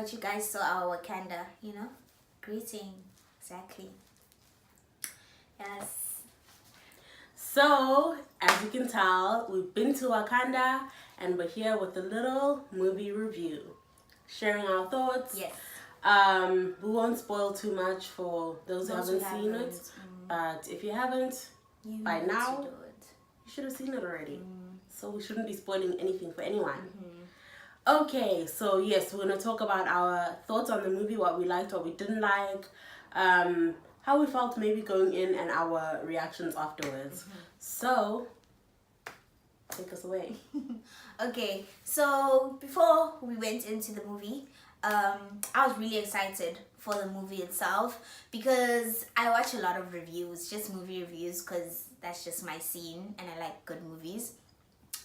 thought you guys saw our Wakanda, greeting. Exactly. Yes. So, as you can tell, we've been to Wakanda and we're here with a little movie review. Sharing our thoughts. Yes. We won't spoil too much for those who haven't seen it. But if you haven't, by now, you should have seen it already. So we shouldn't be spoiling anything for anyone. Okay, so yes, we're going to talk about our thoughts on the movie, what we liked, what we didn't like, how we felt maybe going in, and our reactions afterwards. So, take us away. Okay, so before we went into the movie, I was really excited for the movie itself because I watch a lot of reviews, just movie reviews, because that's just my scene and I like good movies.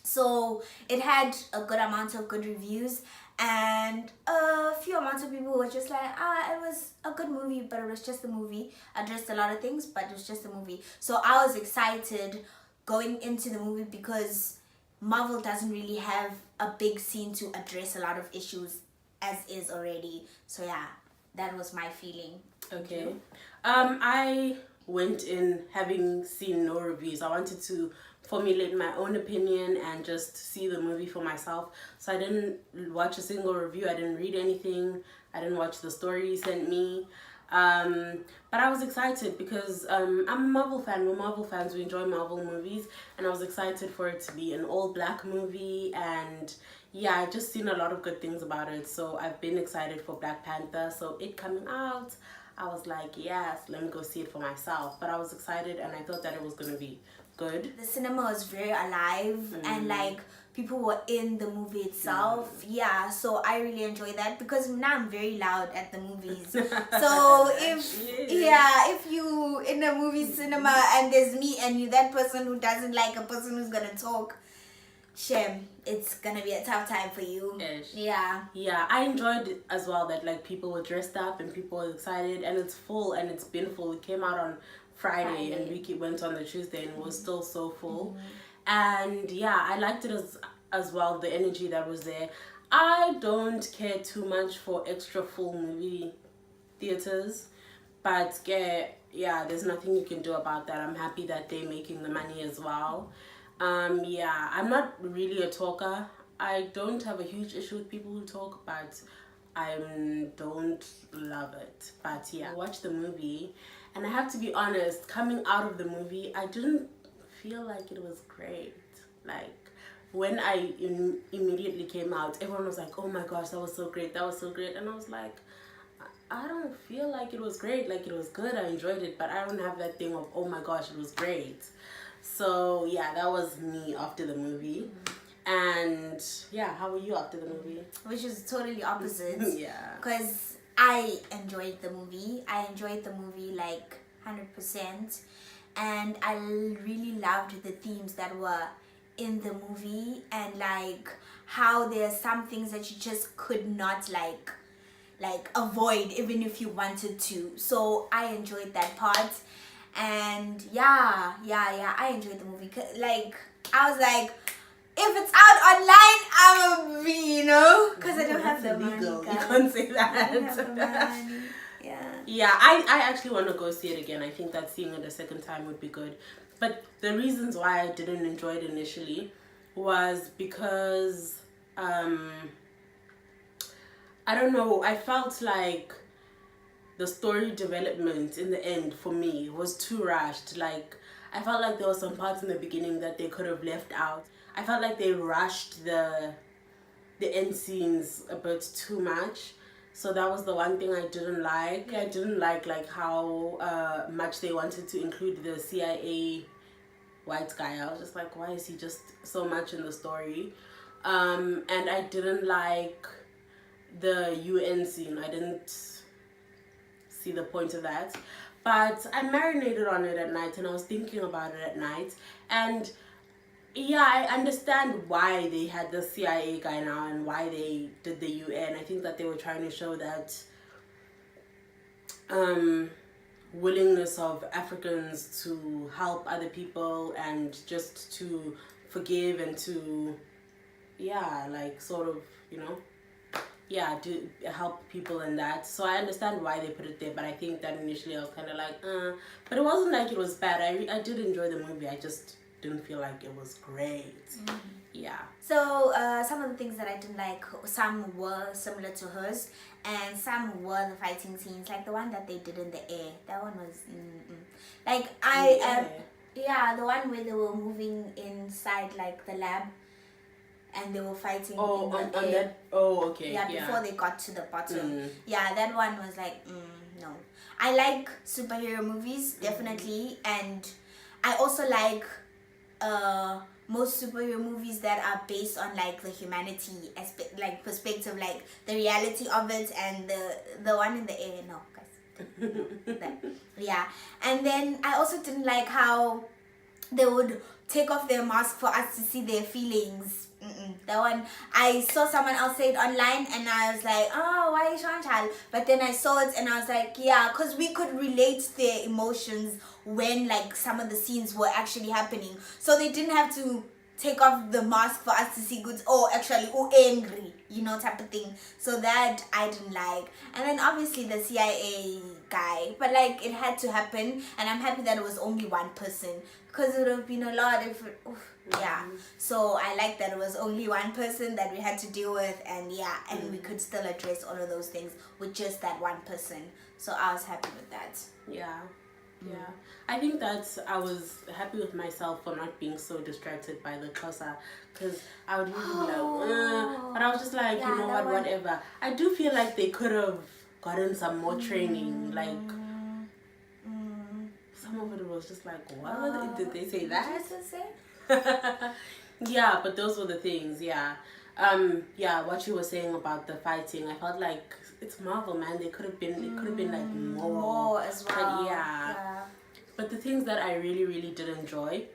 So it had a good amount of good reviews and a few amounts of people were just like, it was a good movie, but it was just a movie. Addressed a lot of things, but it was just a movie. So I was excited going into the movie because Marvel doesn't really have a big scene to address a lot of issues as is already. So yeah, that was my feeling. Okay. I went in having seen no reviews. I wanted to formulate my own opinion and just see the movie for myself. So I didn't watch a single review. I didn't read anything. I didn't watch the story you sent me. But I was excited because I'm a Marvel fan. We're Marvel fans. We enjoy Marvel movies. And I was excited for it to be an all-black movie. And yeah, I've just seen a lot of good things about it. So I've been excited for Black Panther. So it coming out, I was like, yes, let me go see it for myself. But I was excited and I thought that it was going to be good. The cinema was very alive and like people were in the movie itself. Yeah, so I really enjoy that because now I'm very loud at the movies. So if you in a movie cinema and there's me and you that person who doesn't like a person who's gonna talk, shame, it's gonna be a tough time for you. Yeah, I enjoyed it as well that like people were dressed up and people were excited and it's full and it's been full. It came out on Friday and we went on the Tuesday and it was still so full. And yeah, I liked it as well, the energy that was there. I don't care too much for extra full movie theaters, but yeah, there's nothing you can do about that. I'm happy that they're making the money as well. Yeah, I'm not really a talker. I don't have a huge issue with people who talk, but I don't love it. But yeah, I watched the movie and I have to be honest, coming out of the movie, I didn't feel like it was great. Like when I immediately came out, everyone was like, oh my gosh, that was so great, that was so great. And I was like, I don't feel like it was great. Like it was good, I enjoyed it, but I don't have that thing of, oh my gosh, it was great. So yeah, that was me after the movie. And yeah, how were you after the movie? Which is totally opposite. Yeah. Because I enjoyed the movie. I enjoyed the movie like 100%. And I really loved the themes that were in the movie. And like how there are some things that you just could not like avoid even if you wanted to. So I enjoyed that part. And yeah, I enjoyed the movie. Like I was like, if it's out online, I'm a because I don't have the money. You can't say that. I don't have the money. Yeah, I actually want to go see it again. I think that seeing it a second time would be good. But the reasons why I didn't enjoy it initially was because I don't know, I felt like the story development in the end for me was too rushed. Like I felt like there were some parts in the beginning that they could have left out. I felt like they rushed the end scenes a bit too much. So that was the one thing I didn't like. I didn't like how much they wanted to include the CIA white guy. I was just like, why is he just so much in the story? And I didn't like the UN scene. I didn't see the point of that. But I marinated on it at night and I was thinking about it at night. And yeah, I understand why they had the CIA guy now and why they did the UN. I think that they were trying to show that willingness of Africans to help other people and just to forgive and to, yeah, like sort of, do help people in that. So I understand why they put it there, but I think that initially I was kind of like, but it wasn't like it was bad. I did enjoy the movie. I just didn't feel like it was great. Yeah. So some of the things that I didn't like, some were similar to hers, and some were the fighting scenes, like the one that they did in the air. That one was like yeah, the one where they were moving inside like the lab, and they were fighting in the air. That. Oh, okay. Yeah, before they got to the bottom. Yeah, that one was like no. I like superhero movies definitely, and I also like most superhero movies that are based on like the humanity like perspective, like the reality of it, and the one in the air. No, guys. Yeah, and then I also didn't like how they would take off their mask for us to see their feelings. That one, I saw someone else say it online, and I was like, oh, why is Sean child? But then I saw it, and I was like, yeah, because we could relate their emotions when like some of the scenes were actually happening, so they didn't have to take off the mask for us to see good, oh actually, oh angry, type of thing. So that I didn't like. And then obviously the CIA guy, but like it had to happen, and I'm happy that it was only one person, because it would have been a lot if yeah. So I like that it was only one person that we had to deal with, and and we could still address all of those things with just that one person. So I was happy with that. Yeah. I think that I was happy with myself for not being so distracted by the Xhosa, because I would usually be like, but I was just like, you know what, whatever. I do feel like they could have gotten some more training, like some of it was just like, what? Did they say that? Did you just say? Yeah, but those were the things, what you were saying about the fighting, I felt like it's Marvel, man. It could have been like more as well. But but the things that I really, really did enjoy,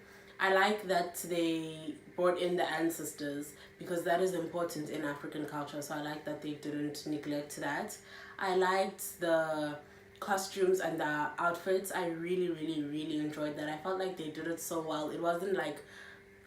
I like that they brought in the ancestors, because that is important in African culture. So I like that they didn't neglect that. I liked the costumes and the outfits. I really, really, really enjoyed that. I felt like they did it so well. It wasn't like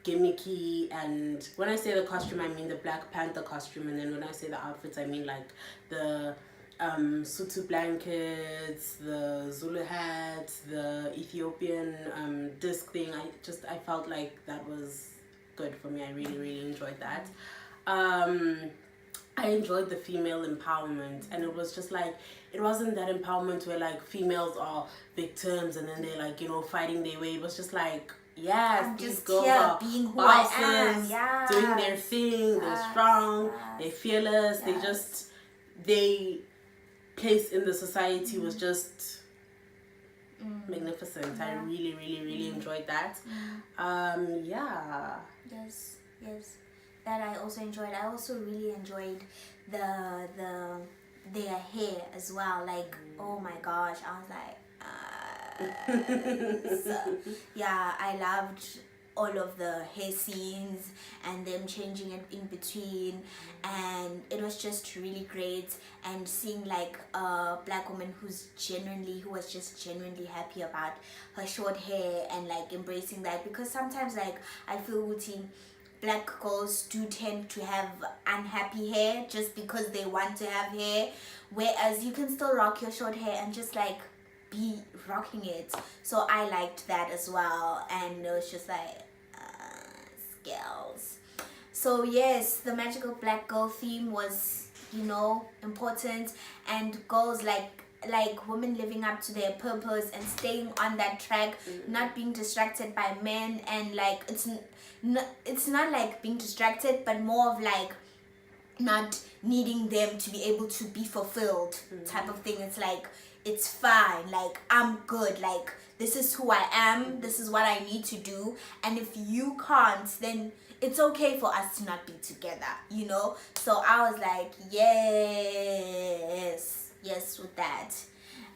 gimmicky, and when I say the costume, I mean the Black Panther costume, and then when I say the outfits, I mean like the Sutu blankets, the Zulu hat, the Ethiopian disc thing. I felt like that was good for me. I really, really enjoyed that. I enjoyed the female empowerment, and it was just like, it wasn't that empowerment where like females are victims and then they're like, fighting their way. It was just like, yes, these girls are being who bosses, I am. Yes. doing their thing, they're strong, they're fearless, they place in the society was just magnificent. I really, really, really enjoyed that. Yes, that I also enjoyed. I also really enjoyed their hair as well. Like, oh my gosh, I was like, I loved all of the hair scenes and them changing it in between, and it was just really great. And seeing like a black woman who was just genuinely happy about her short hair, and like embracing that, because sometimes like I feel routine black girls do tend to have unhappy hair just because they want to have hair, whereas you can still rock your short hair and just like be rocking it. So I liked that as well, and it was just like skills. So yes, the magical black girl theme was important, and girls like women living up to their purpose and staying on that track, not being distracted by men, and like it's not like being distracted, but more of like not needing them to be able to be fulfilled type of thing. It's like, it's fine, like I'm good, like this is who I am, this is what I need to do, and if you can't, then it's okay for us to not be together, So I was like, yes with that.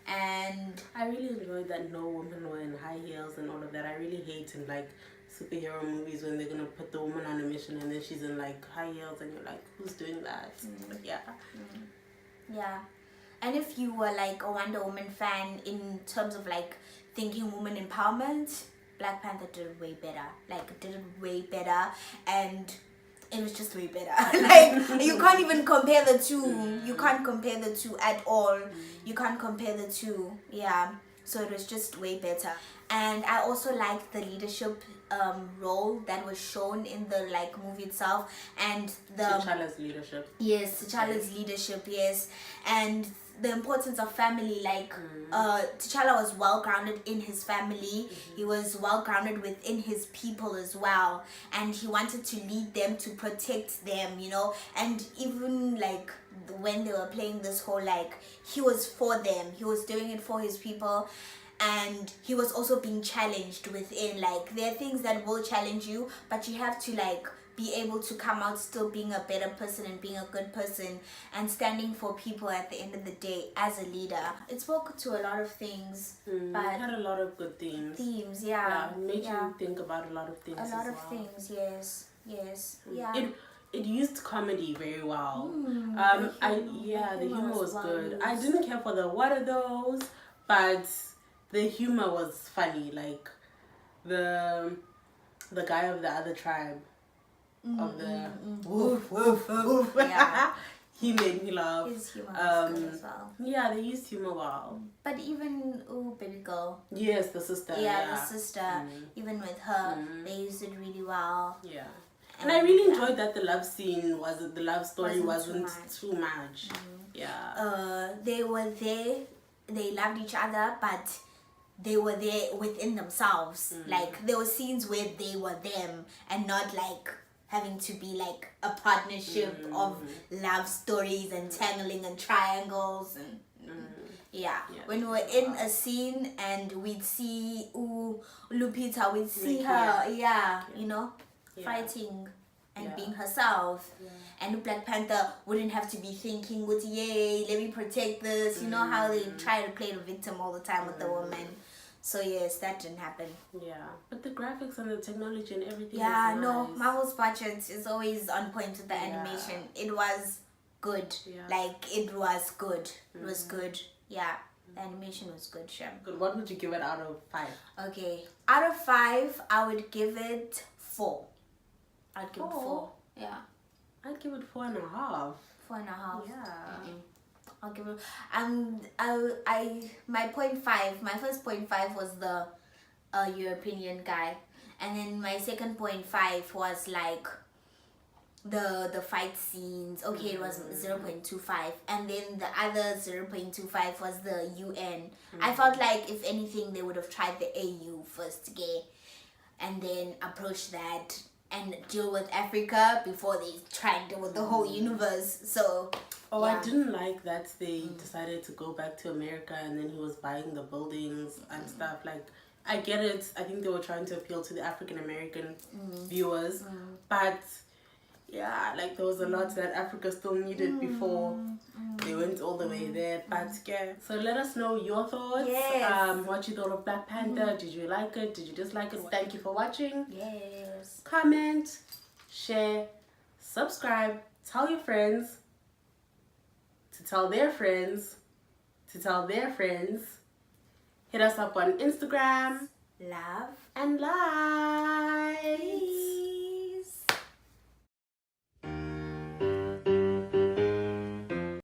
And I really enjoyed that no women were in high heels and all of that. I really hate in like superhero movies when they're gonna put the woman on a mission and then she's in like high heels and you're like, who's doing that? But yeah. And if you were like a Wonder Woman fan in terms of like thinking woman empowerment, Black Panther did it way better. And it was just way better. Like, you can't even compare the two. You can't compare the two at all. You can't compare the two. Yeah. So it was just way better. And I also liked the leadership role that was shown in the like movie itself, and the T'Challa's leadership. Yes, T'Challa's leadership, yes. And the importance of family, like T'Challa was well grounded in his family. He was well grounded within his people as well, and he wanted to lead them, to protect them, you know. And even like when they were playing this whole, like, he was for them, he was doing it for his people. And he was also being challenged within, like, there are things that will challenge you, but you have to like be able to come out still being a better person and being a good person and standing for people at the end of the day as a leader. It spoke to a lot of things, but it had a lot of good themes. Yeah, it made you think about a lot of things. A lot of well. things, yes, yeah. It used comedy very well. The humor was well good. used. I didn't care for the what are those, but the humor was funny. Like the guy of the other tribe of the woof woof woof. Yeah. He made me laugh. His humor was good as well. Yeah, they used humor well. But even baby girl. Yes, the sister. Yeah, the sister. Even with her, they used it really well. Yeah. And I really enjoyed that the love scene the love story wasn't too much. Yeah. They were there, they loved each other, but they were there within themselves. Like, there were scenes where they were them and not like having to be like a partnership of love stories and tangling and triangles and when we were in a scene and we'd see Lupita, we'd see her you know, fighting and being herself. And Black Panther wouldn't have to be thinking, yay, let me protect this. You know how they try to play the victim all the time with the woman. So yes, that didn't happen. Yeah, but the graphics and the technology and everything. Yeah, is no, nice. Marvel's budget is always on point with the animation. It was good. Like, it was good. It was good. Yeah, the animation was good. Sure. Good. What would you give it out of 5? Okay, out of 5, I would give it 4. I'd give it 4. 4? Yeah. I'd give it 4.5. 4.5. Yeah. I'll give it. My first 0.5 was the European guy, and then my second 0.5 was like the fight scenes. Okay, it was 0.25, and then the other 0.25 was the UN. I felt like if anything they would have tried the AU first, and then approach that and deal with Africa before they try and deal with the whole universe. So I didn't like that they decided to go back to America and then he was buying the buildings and stuff. Like, I get it. I think they were trying to appeal to the African American viewers, but yeah, like there was a lot that Africa still needed before they went all the way there. But yeah, so let us know your thoughts. Yes. What you thought of Black Panther. Did you like it? Did you dislike it? Thank you for watching. Yes. Comment, share, subscribe, tell your friends to tell their friends to tell their friends. Hit us up on Instagram. Love And like.